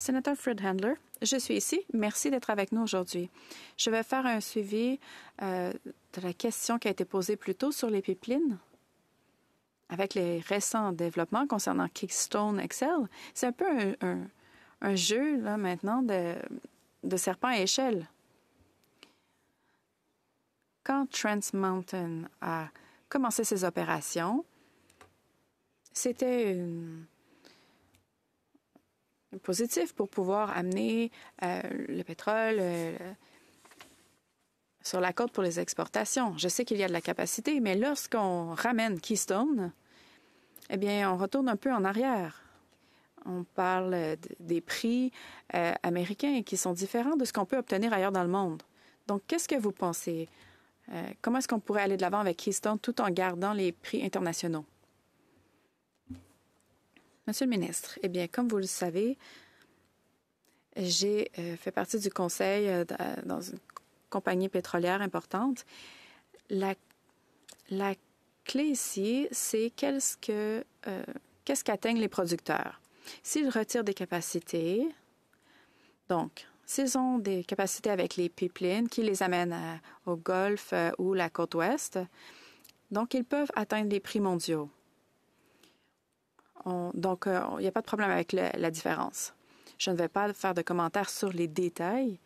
Sénateur Fred Handler, je suis ici. Merci d'être avec nous aujourd'hui. Je vais faire un suivi de la question qui a été posée plus tôt sur les pipelines. Avec les récents développements concernant Keystone XL, c'est un peu un jeu là, maintenant de serpent à échelle. Quand Trans Mountain a commencé ses opérations, c'était positif pour pouvoir amener le pétrole sur la côte pour les exportations. Je sais qu'il y a de la capacité, mais lorsqu'on ramène Keystone, eh bien, on retourne un peu en arrière. On parle des prix américains qui sont différents de ce qu'on peut obtenir ailleurs dans le monde. Donc, qu'est-ce que vous pensez? Comment est-ce qu'on pourrait aller de l'avant avec Keystone tout en gardant les prix internationaux? Monsieur le ministre, eh bien, comme vous le savez, j'ai fait partie du conseil dans une compagnie pétrolière importante. La clé ici, c'est qu'est-ce qu'atteignent les producteurs. S'ils retirent des capacités, donc, s'ils ont des capacités avec les pipelines qui les amènent au Golfe ou la côte ouest, donc ils peuvent atteindre les prix mondiaux. Donc, il n'y a pas de problème avec la différence. Je ne vais pas faire de commentaires sur les détails.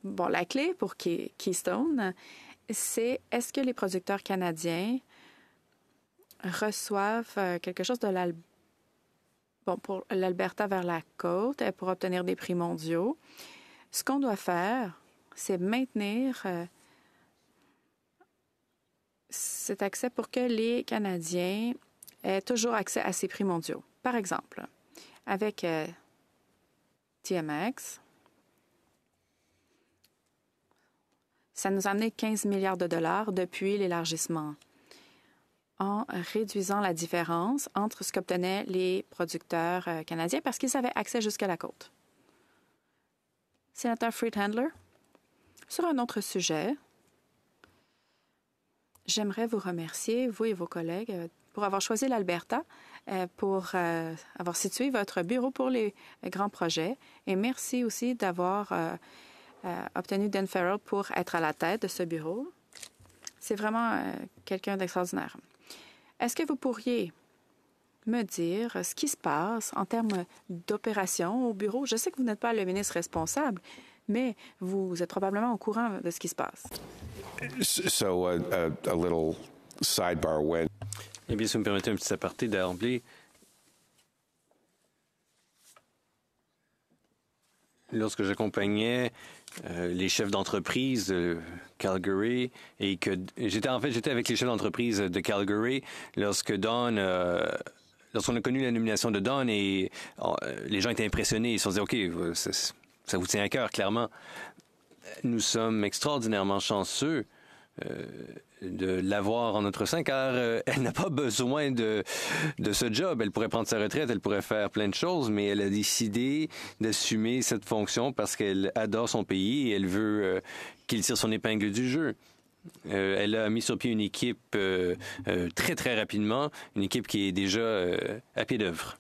Bon, la clé pour Keystone, c'est est-ce que les producteurs canadiens reçoivent quelque chose de pour l'Alberta vers la côte pour obtenir des prix mondiaux. Ce qu'on doit faire, c'est maintenir cet accès pour que les Canadiens aient toujours accès à ces prix mondiaux. Par exemple, avec TMX, ça nous a amené 15 milliards de dollars depuis l'élargissement, en réduisant la différence entre ce qu'obtenaient les producteurs canadiens parce qu'ils avaient accès jusqu'à la côte. Sénateur Fred Handler, sur un autre sujet, j'aimerais vous remercier, vous et vos collègues, pour avoir choisi l'Alberta, pour avoir situé votre bureau pour les grands projets. Et merci aussi d'avoir obtenu Dan Farrell pour être à la tête de ce bureau. C'est vraiment quelqu'un d'extraordinaire. Est-ce que vous pourriez me dire ce qui se passe en termes d'opération au bureau? Je sais que vous n'êtes pas le ministre responsable, mais vous êtes probablement au courant de ce qui se passe. So, a little sidebar when... Eh bien, si vous me permettez un petit aparté d'emblée, lorsque j'accompagnais les chefs d'entreprise de Calgary et que j'étais avec les chefs d'entreprise de Calgary lorsqu'on a connu la nomination de Don et les gens étaient impressionnés. Ils se sont dit, OK, ça vous tient à cœur, clairement. Nous sommes extraordinairement chanceux de l'avoir en notre sein, car elle n'a pas besoin de ce job. Elle pourrait prendre sa retraite, elle pourrait faire plein de choses, mais elle a décidé d'assumer cette fonction parce qu'elle adore son pays et elle veut qu'il tire son épingle du jeu. Elle a mis sur pied une équipe très, très rapidement, une équipe qui est déjà à pied d'œuvre.